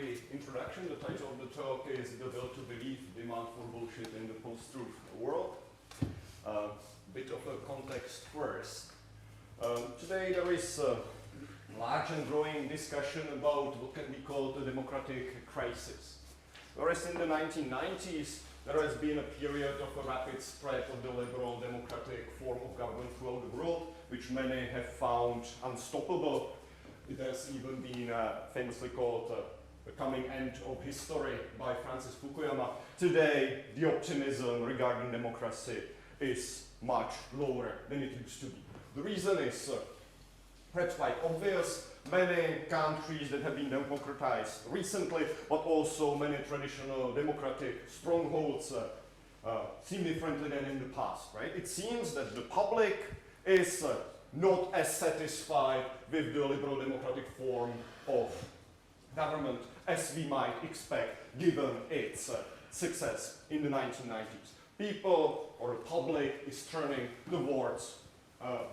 the introduction. The title of the talk is The Will to Believe, Demand for Bullshit in the Post-Truth World. Bit of a context first. Today there is a large and growing discussion about what can be called a democratic crisis. Whereas in the 1990s, there has been a period of a rapid spread of the liberal democratic form of government throughout the world, which many have found unstoppable. It has even been famously called the coming end of history by Francis Fukuyama. Today, the optimism regarding democracy is much lower than it used to be. The reason is perhaps quite obvious. Many countries that have been democratized recently, but also many traditional democratic strongholds seem differently than in the past, right? It seems that the public is not as satisfied with the liberal democratic form of government as we might expect given its success in the 1990s. People or the public is turning towards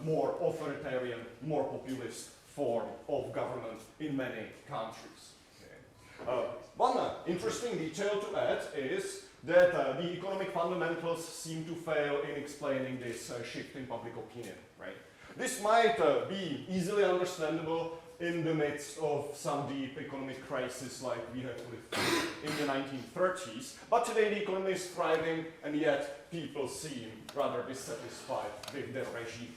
more authoritarian, more populist form of government in many countries. Okay. One interesting detail to add is that the economic fundamentals seem to fail in explaining this shift in public opinion, right? This might be easily understandable in the midst of some deep economic crisis like we have lived in the 1930s, but today the economy is thriving and yet people seem rather dissatisfied with their regime.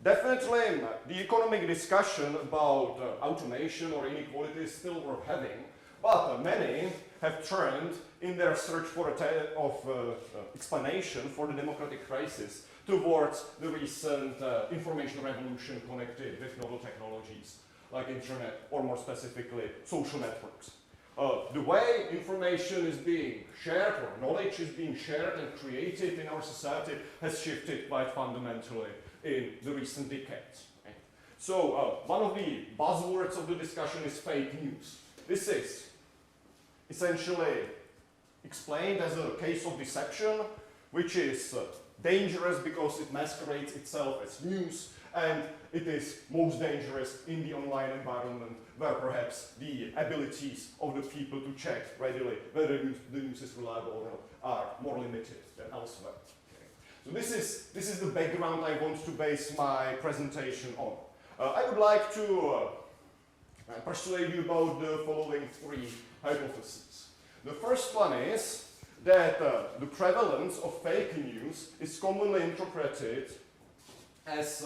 Definitely the economic discussion about automation or inequality is still worth having, but many have turned in their search for explanation for the democratic crisis towards the recent information revolution connected with novel technologies like internet or more specifically social networks. The way information is being shared or knowledge is being shared and created in our society has shifted quite fundamentally in the recent decades. Right? So one of the buzzwords of the discussion is fake news. This is essentially explained as a case of deception, which is dangerous because it masquerades itself as news, and it is most dangerous in the online environment where perhaps the abilities of the people to check readily whether the news is reliable or not are more limited than elsewhere. Okay. So this is the background I want to base my presentation on. I would like to persuade you about the following three hypotheses. The first one is that the prevalence of fake news is commonly interpreted as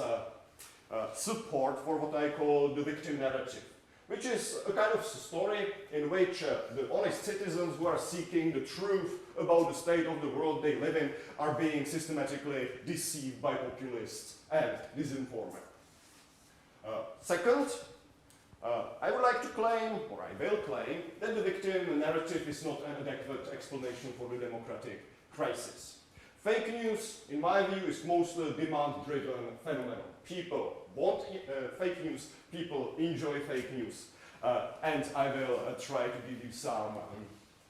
support for what I call the victim narrative, which is a kind of story in which the honest citizens who are seeking the truth about the state of the world they live in are being systematically deceived by populists and disinformers. Second, I would like to claim, or I will claim, that the victim narrative is not an adequate explanation for the democratic crisis. Fake news, in my view, is mostly a demand-driven phenomenon. People want fake news, people enjoy fake news, and I will try to give you some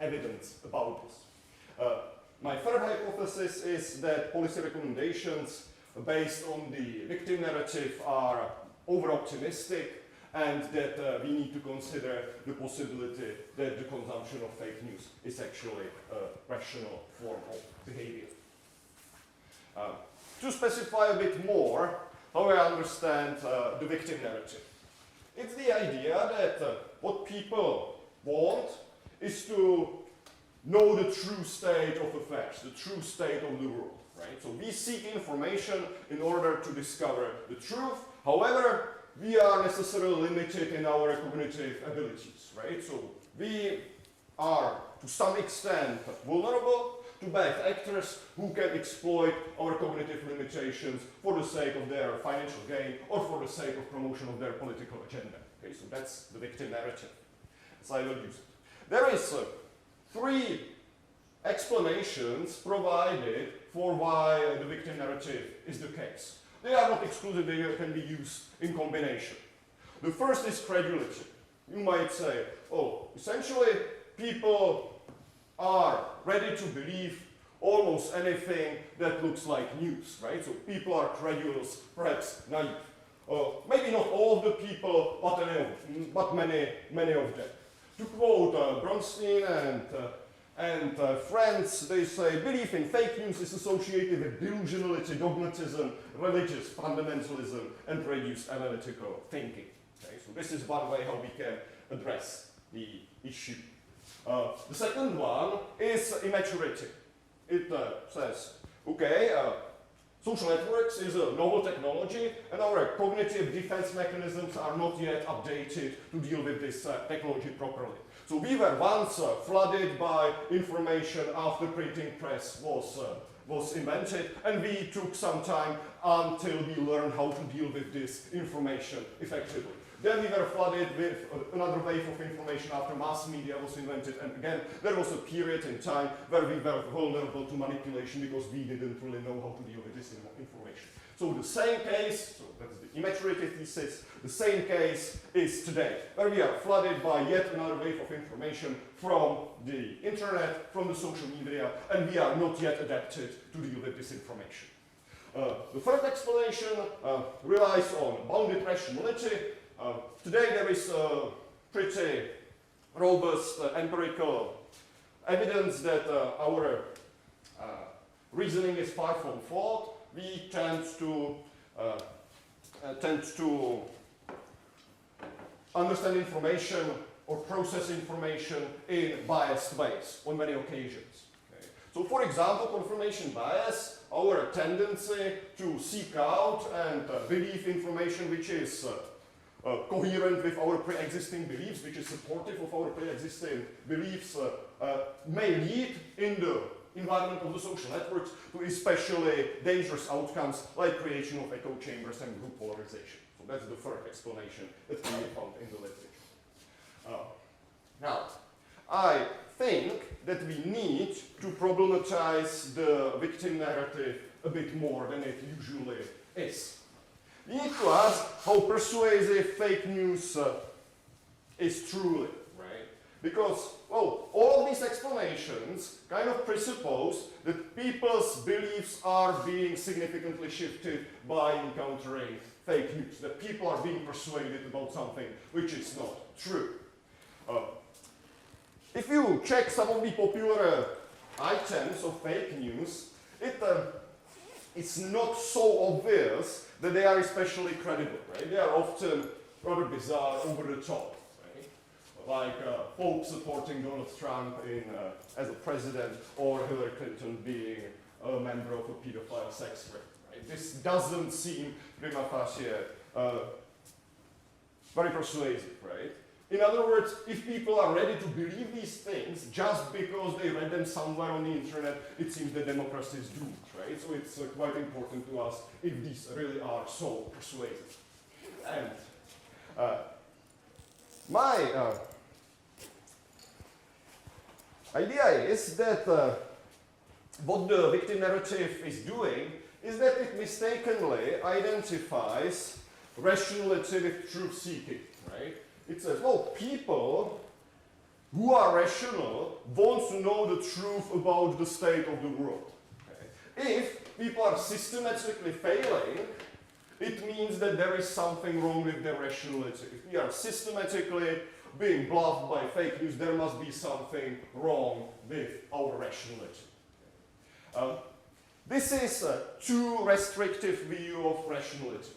evidence about this. My third hypothesis is that policy recommendations based on the victim narrative are over-optimistic, and that we need to consider the possibility that the consumption of fake news is actually a rational form of behavior. To specify a bit more how I understand the victim narrative. It's the idea that what people want is to know the true state of affairs, the true state of the world, right? So we seek information in order to discover the truth. However, we are necessarily limited in our cognitive abilities, right? So we are, to some extent, vulnerable to bad actors who can exploit our cognitive limitations for the sake of their financial gain or for the sake of promotion of their political agenda. Okay, so that's the victim narrative, as I will use it. There is three explanations provided for why the victim narrative is the case. They are not exclusive, they can be used in combination. The first is credulity. You might say, oh, essentially people are ready to believe almost anything that looks like news, right? So people are credulous, perhaps naive. maybe not all of the people, but many of them. To quote Bronstein and friends, they say, belief in fake news is associated with delusionality, dogmatism, religious fundamentalism, and reduced analytical thinking. Okay, so this is one way how we can address the issue. The second one is immaturity. It says, okay, social networks is a novel technology, and our cognitive defense mechanisms are not yet updated to deal with this technology properly. So we were once flooded by information after printing press was invented, and we took some time until we learned how to deal with this information effectively. Then we were flooded with another wave of information after mass media was invented, and again, there was a period in time where we were vulnerable to manipulation because we didn't really know how to deal with this information. So the same case, so that's the immaturity thesis, the same case is today, where we are flooded by yet another wave of information from the internet, from the social media, and we are not yet adapted to deal with this information. The third explanation relies on bounded rationality. Today there is pretty robust empirical evidence that our reasoning is far from flawed. We tend to understand information or process information in biased ways on many occasions. Okay. So for example, confirmation bias, our tendency to seek out and believe information which is coherent with our pre-existing beliefs, which is supportive of our pre-existing beliefs, may lead in the environment of the social networks to especially dangerous outcomes like creation of echo chambers and group polarization. So that's the third explanation that can be found in the literature. Now, I think that we need to problematize the victim narrative a bit more than it usually is. We need to ask how persuasive fake news is truly, right? Because, well, all of these explanations kind of presuppose that people's beliefs are being significantly shifted by encountering fake news, that people are being persuaded about something which is not true. If you check some of the popular items of fake news, it's not so obvious that they are especially credible, right? They are often rather bizarre, over the top, right? Like folks supporting Donald Trump as a president, or Hillary Clinton being a member of a pedophile sex ring, right? This doesn't seem prima facie very persuasive, right? In other words, if people are ready to believe these things just because they read them somewhere on the internet, it seems that democracy is doomed, right? So it's quite important to us if these really are so persuasive. And my idea is that what the victim narrative is doing is that it mistakenly identifies rationality with truth-seeking, right? It says, well, people who are rational want to know the truth about the state of the world. Okay? If people are systematically failing, it means that there is something wrong with their rationality. If we are systematically being bluffed by fake news, there must be something wrong with our rationality. This is a too restrictive view of rationality.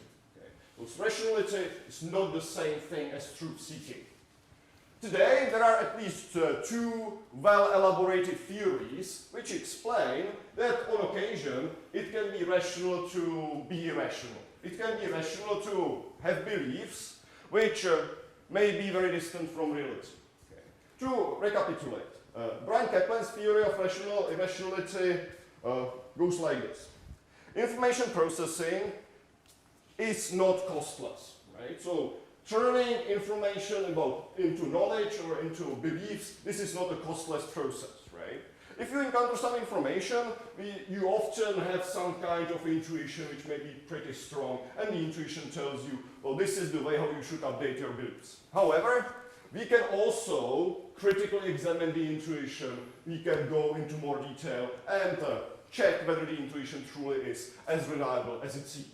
Because rationality is not the same thing as truth-seeking. Today, there are at least two well-elaborated theories which explain that on occasion it can be rational to be irrational. It can be rational to have beliefs which may be very distant from reality. Okay. To recapitulate, Brian Kaplan's theory of irrationality goes like this. Information processing is not costless, right? So turning information into knowledge or into beliefs, this is not a costless process, right? If you encounter some information, you often have some kind of intuition which may be pretty strong, and the intuition tells you, well, this is the way how you should update your beliefs. However, we can also critically examine the intuition. We can go into more detail and check whether the intuition truly is as reliable as it seems.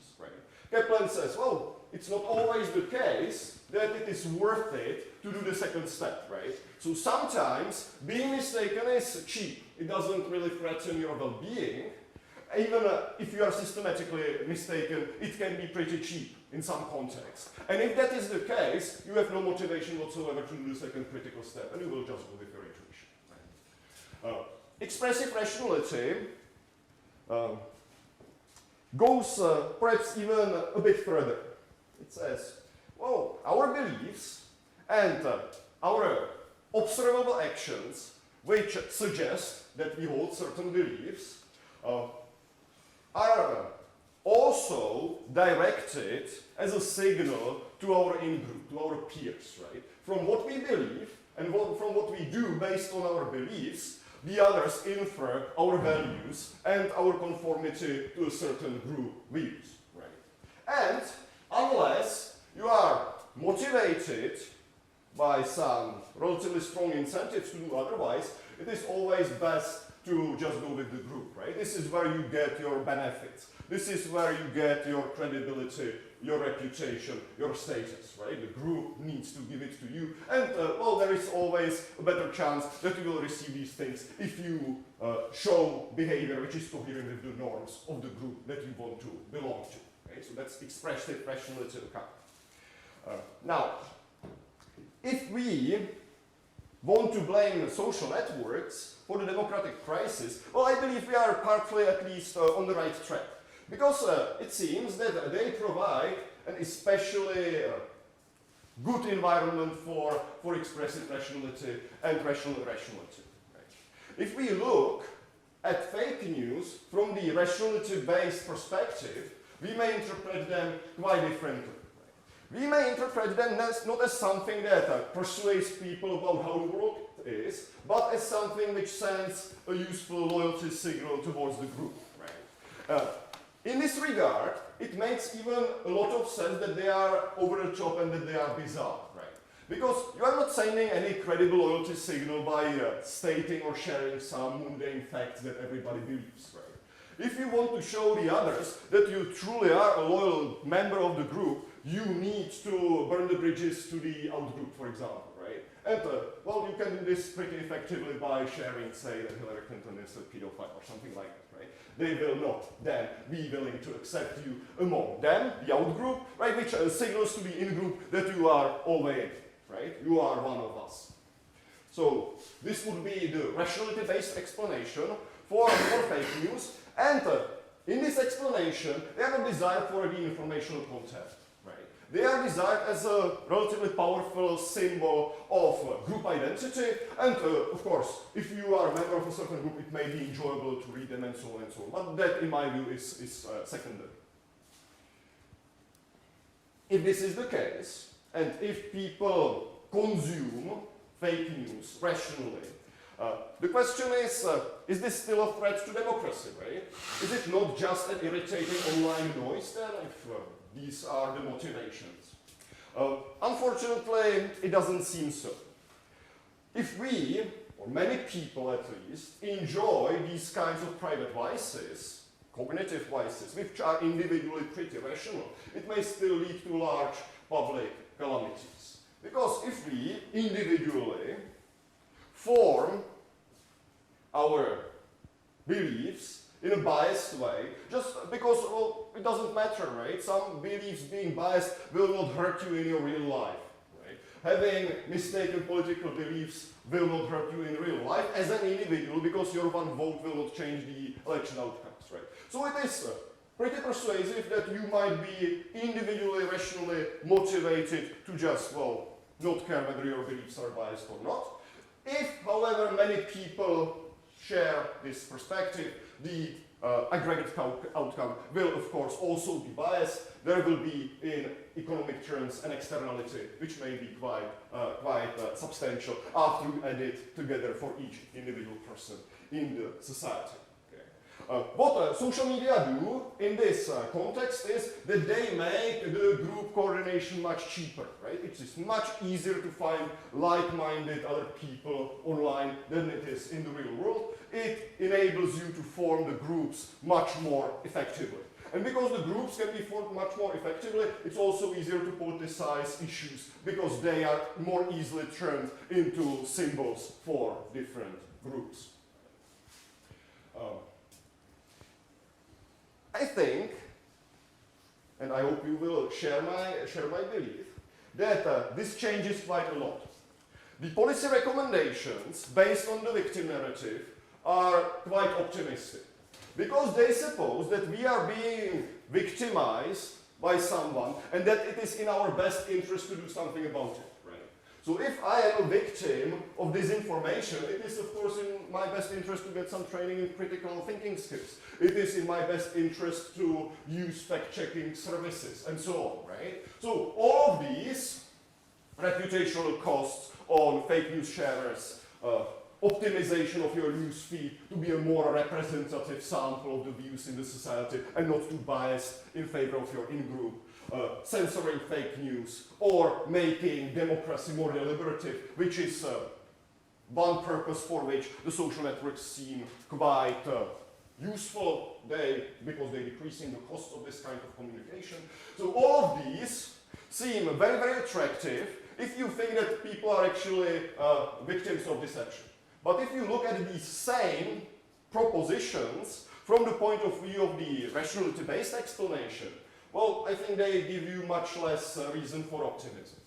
Kaplan says, well, it's not always the case that it is worth it to do the second step, right? So sometimes being mistaken is cheap. It doesn't really threaten your well-being. Even if you are systematically mistaken, it can be pretty cheap in some context. And if that is the case, you have no motivation whatsoever to do the second critical step, and you will just go with your intuition. Right? Expressive rationality goes perhaps even a bit further. It says, well, our beliefs and our observable actions, which suggest that we hold certain beliefs, are also directed as a signal to our in-group, to our peers, right? From what we believe and from what we do based on our beliefs, the others infer our values and our conformity to a certain group views, right? And unless you are motivated by some relatively strong incentives to do otherwise, it is always best to just go with the group, right? This is where you get your benefits. This is where you get your credibility, your reputation, your status, right? The group needs to give it to you. And, well, there is always a better chance that you will receive these things if you show behavior which is coherent with the norms of the group that you want to belong to, right? So that's expressive rationality account. Now, if we want to blame social networks for the democratic crisis, well, I believe we are partly at least on the right track. Because it seems that they provide an especially good environment for expressive rationality and rational rationality. Right? If we look at fake news from the rationality-based perspective, we may interpret them quite differently. We may interpret them not as something that persuades people about how the world is, but as something which sends a useful loyalty signal towards the group. Right? In this regard, it makes even a lot of sense that they are over the top and that they are bizarre. Right? Because you are not sending any credible loyalty signal by stating or sharing some mundane facts that everybody believes. Right? If you want to show the others that you truly are a loyal member of the group, you need to burn the bridges to the outgroup, for example, right? And, well, you can do this pretty effectively by sharing, say, that Hillary Clinton is a pedophile or something like that, right? They will not then be willing to accept you among them, the outgroup, right? Which signals to the in-group that you are all in, right? You are one of us. So, this would be the rationality-based explanation for fake news, and in this explanation, they have a desire for the informational content. They are designed as a relatively powerful symbol of group identity, and of course, if you are a member of a certain group, it may be enjoyable to read them and so on and so on, but that, in my view, is secondary. If this is the case, and if people consume fake news rationally, the question is this still a threat to democracy, right? Is it not just an irritating online noise then, if these are the motivations? Unfortunately, it doesn't seem so. If we, or many people at least, enjoy these kinds of private vices, cognitive vices, which are individually pretty rational, it may still lead to large public calamities. Because if we individually form our beliefs in a biased way, just because, well, it doesn't matter, right? Some beliefs being biased will not hurt you in your real life, right? Having mistaken political beliefs will not hurt you in real life as an individual, because your one vote will not change the election outcomes, right? So it is pretty persuasive that you might be individually, rationally motivated to just, well, not care whether your beliefs are biased or not. If, however, many people share this perspective, the aggregate outcome will, of course, also be biased. There will be, in economic terms, an externality which may be quite substantial after you add it together for each individual person in the society. What social media do in this context is that they make the group coordination much cheaper, right? It is much easier to find like-minded other people online than it is in the real world. It enables you to form the groups much more effectively. And because the groups can be formed much more effectively, it's also easier to politicize issues because they are more easily turned into symbols for different groups. I think, and I hope you will share my belief, that this changes quite a lot. The policy recommendations based on the victim narrative are quite optimistic because they suppose that we are being victimized by someone and that it is in our best interest to do something about it. So if I am a victim of disinformation, it is of course in my best interest to get some training in critical thinking skills. It is in my best interest to use fact-checking services and so on, right? So all of these reputational costs on fake news sharers, optimization of your news feed to be a more representative sample of the views in the society and not too biased in favor of your in-group, censoring fake news, or making democracy more deliberative, which is one purpose for which the social networks seem quite useful because they're decreasing the cost of this kind of communication. So all of these seem very, very attractive if you think that people are actually victims of deception. But if you look at these same propositions from the point of view of the rationality-based explanation, well, I think they give you much less reason for optimism.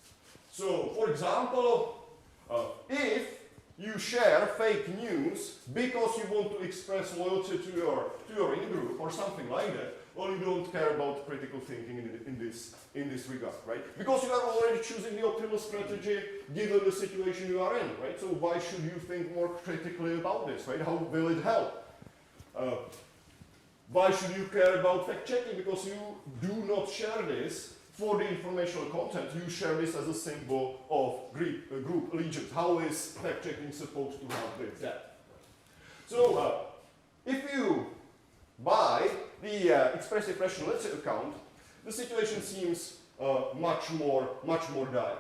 So, for example, if you share fake news because you want to express loyalty to your in-group or something like that, well, you don't care about critical thinking in this regard, right? Because you are already choosing the optimal strategy given the situation you are in, right? So why should you think more critically about this, right? How will it help? Why should you care about fact-checking? Because you do not share this for the informational content. You share this as a symbol of group allegiance. How is fact-checking supposed to help with that? So if you buy the expressive rationality account, the situation seems much more dire.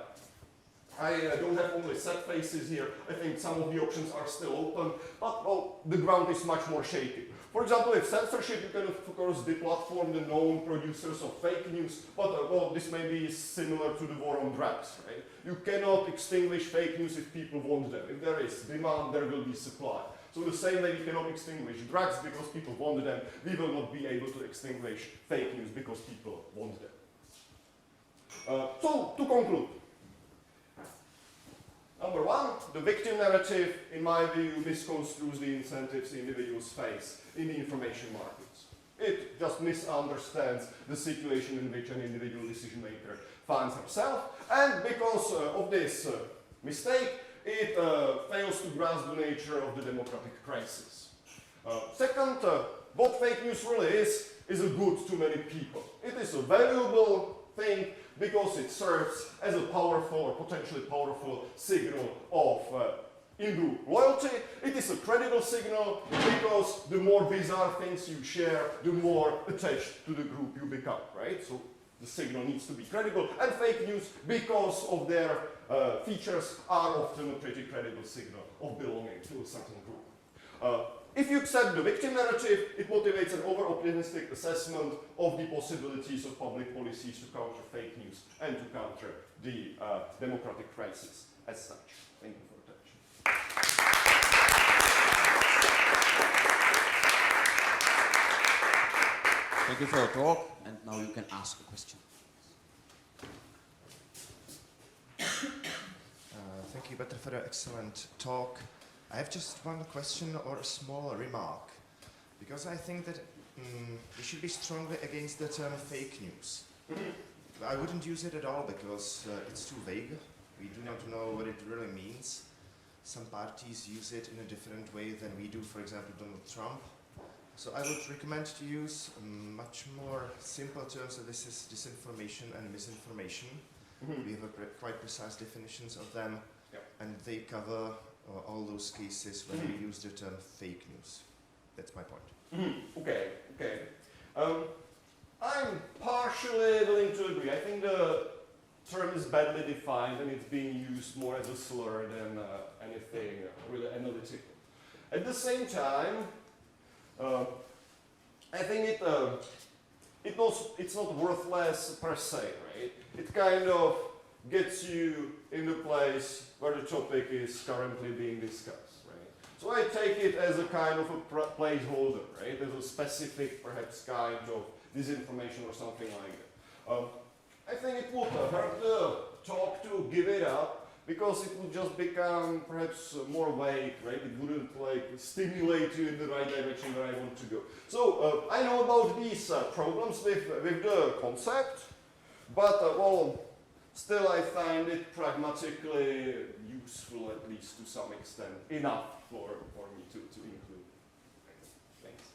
I don't have only set faces here. I think some of the options are still open, but well, the ground is much more shaky. For example, with censorship, you can of course deplatform the known producers of fake news, but well, this may be similar to the war on drugs, right? You cannot extinguish fake news if people want them. If there is demand, there will be supply. So the same way we cannot extinguish drugs because people want them, we will not be able to extinguish fake news because people want them. So, to conclude. Number one, the victim narrative, in my view, misconstrues the incentives individuals face in the information markets. It just misunderstands the situation in which an individual decision maker finds himself, and because of this mistake, it fails to grasp the nature of the democratic crisis. Second, what fake news really is a good to many people. It is a valuable thing because it serves as a powerful or potentially powerful signal of in-group loyalty. It is a credible signal because the more bizarre things you share, the more attached to the group you become, right? So the signal needs to be credible. And fake news, because of their features, are often a pretty credible signal of belonging to a certain group. If you accept the victim narrative, it motivates an over-optimistic assessment of the possibilities of public policies to counter fake news and to counter the democratic crisis as such. Thank you for attention. Thank you for your talk, and now you can ask a question. Thank you, Petr, for the excellent talk. I have just one question or a small remark, because I think that we should be strongly against the term fake news. I wouldn't use it at all because it's too vague. We do not know what it really means. Some parties use it in a different way than we do, for example, Donald Trump. So I would recommend to use much more simple terms, so this is disinformation and misinformation. We have quite precise definitions of them, and they cover all those cases when we use the term fake news. That's my point. Okay. I'm partially willing to agree. I think the term is badly defined and it's being used more as a slur than anything really analytical. At the same time, I think it it's not worthless per se, right? It kind of gets you in the place where the topic is currently being discussed, right? So I take it as a kind of a placeholder, right? As a specific, perhaps, kind of disinformation or something like that. I think it would hurt the talk to give it up, because it would just become perhaps more vague, right? It wouldn't like stimulate you in the right direction where I want to go. So I know about these problems with the concept, but well, still I find it pragmatically useful, at least to some extent, enough for me to include. Thanks.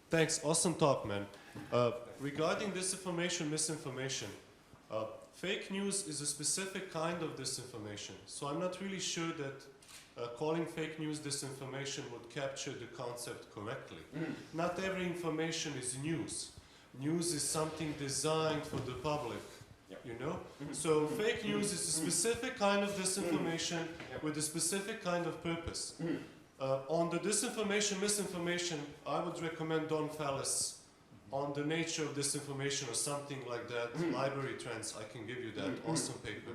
Thanks, awesome talk, man. Regarding disinformation, misinformation, fake news is a specific kind of disinformation. So I'm not really sure that calling fake news disinformation would capture the concept correctly. Not every information is news. News is something designed for the public, you know? So fake news is a specific kind of disinformation with a specific kind of purpose. On the disinformation, misinformation, I would recommend Don Fallis on the nature of disinformation or something like that. Library Trends, I can give you that. Awesome paper.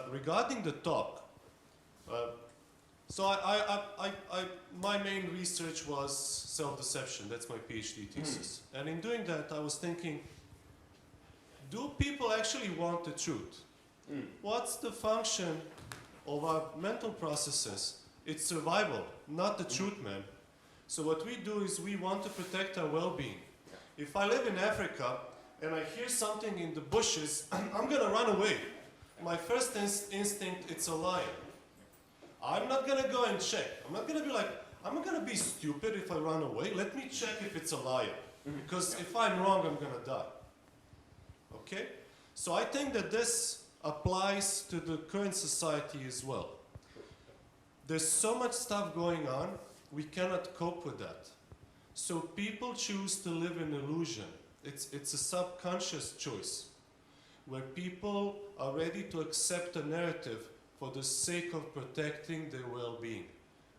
Regarding the talk, so my main research was self-deception. That's my PhD thesis. And in doing that, I was thinking, do people actually want the truth? What's the function of our mental processes? It's survival, not the truth, man. So what we do is we want to protect our well-being. If I live in Africa and I hear something in the bushes, I'm gonna run away. My first instinct, it's a lion. I'm not gonna go and check. I'm not gonna be like, I'm not gonna be stupid if I run away. Let me check if it's a lion. Because if I'm wrong, I'm gonna die. Okay? So I think that this applies to the current society as well. There's so much stuff going on, we cannot cope with that. So people choose to live in illusion. It's a subconscious choice, where people are ready to accept a narrative for the sake of protecting their well-being.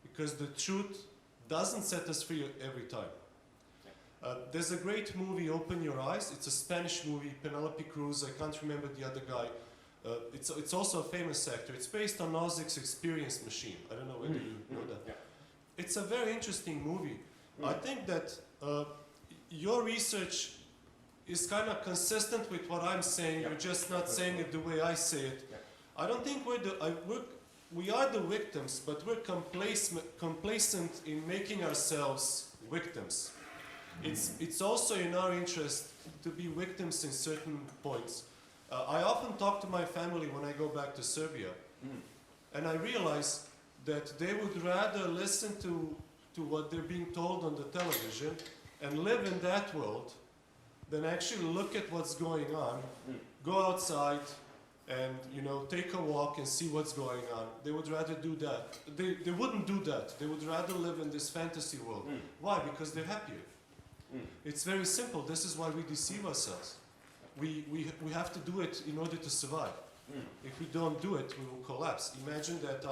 Because the truth doesn't set us free every time. There's a great movie, Open Your Eyes. It's a Spanish movie, Penelope Cruz, I can't remember the other guy. It's also a famous actor. It's based on Nozick's Experience Machine. I don't know whether you know that. It's a very interesting movie. I think that your research is kind of consistent with what I'm saying. You're just not saying it the way I say it. I don't think we are the victims, but we're complacent in making ourselves victims. It's also in our interest to be victims in certain points. I often talk to my family when I go back to Serbia, and I realize that they would rather listen to what they're being told on the television and live in that world than actually look at what's going on, go outside and, you know, take a walk and see what's going on. They would rather do that. They wouldn't do that. They would rather live in this fantasy world. Why? Because they're happier. It's very simple. This is why we deceive ourselves. We have to do it in order to survive. If we don't do it, we will collapse. Imagine that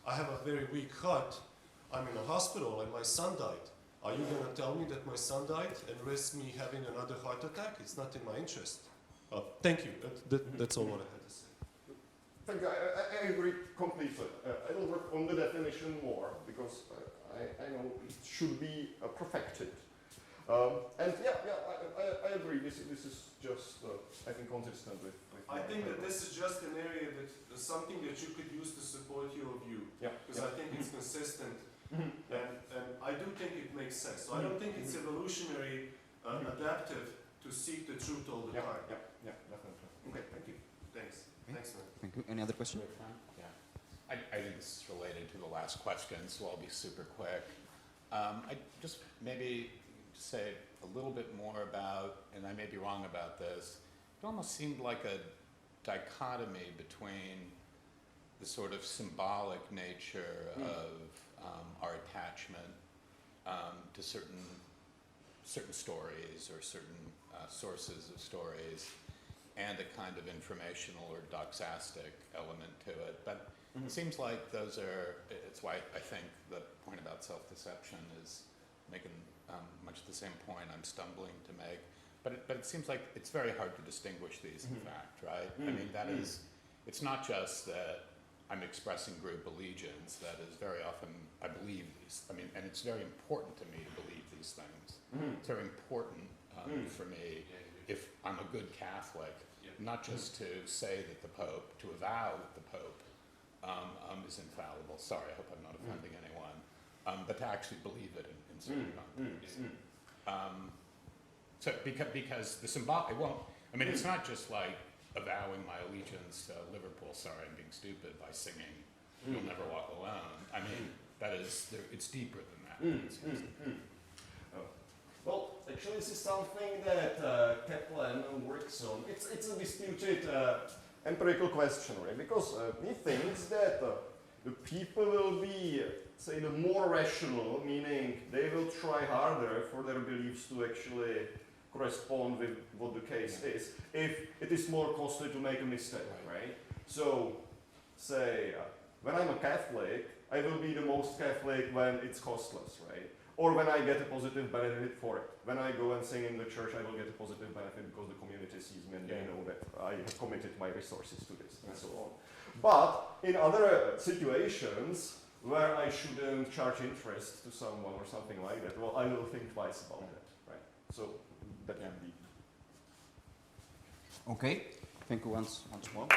I have a very weak heart. I'm in a hospital and my son died. Are you going to tell me that my son died and risk me having another heart attack? It's not in my interest. Thank you. That's all what I had to say. Thank you. I agree completely. I will work on the definition more because I know it should be perfected. And I agree. This is just I think consistent with I think that this is just an area that something that you could use to support your view. Because I think it's consistent. And I do think it makes sense. So I don't think it's evolutionary, adaptive to seek the truth all the time. Yeah, definitely. Okay, thank you. Thanks. Thanks, man. Thank you. Any other question? Yeah. I think this is related to the last question, so I'll be super quick. I just maybe say a little bit more about, and I may be wrong about this, it almost seemed like a dichotomy between the sort of symbolic nature of our attachment to certain stories or certain sources of stories, and a kind of informational or doxastic element to it. But it seems like those are, it's why I think the point about self-deception is making much the same point I'm stumbling to make. But it seems like it's very hard to distinguish these, in fact, right? I mean, that is, it's not just that I'm expressing group allegiance, that is very often, I believe these, I mean, and it's very important to me to believe these things. It's very important for me, if I'm a good Catholic, not just to say that the Pope, to avow that the Pope is infallible. Sorry, I hope I'm not offending anyone. But to actually believe it in certain contexts. So because the symbolic, it won't, I mean, it's not just like avowing my allegiance to Liverpool, sorry, I'm being stupid, by singing You'll Never Walk Alone. I mean, that is, it's deeper than that. It seems to me. Well, actually, this is something that Kaplan works on. It's a disputed empirical question, right? Because he thinks that the people will be, say, the more rational, meaning they will try harder for their beliefs to actually correspond with what the case is, if it is more costly to make a mistake, right? So, say, when I'm a Catholic, I will be the most Catholic when it's costless, right? Or when I get a positive benefit for it. When I go and sing in the church, I will get a positive benefit because the community sees me and they know that I have committed my resources to this, and so on. But in other situations where I shouldn't charge interest to someone or something like that, well, I will think twice about that, right? So that can be. Okay, thank you once more.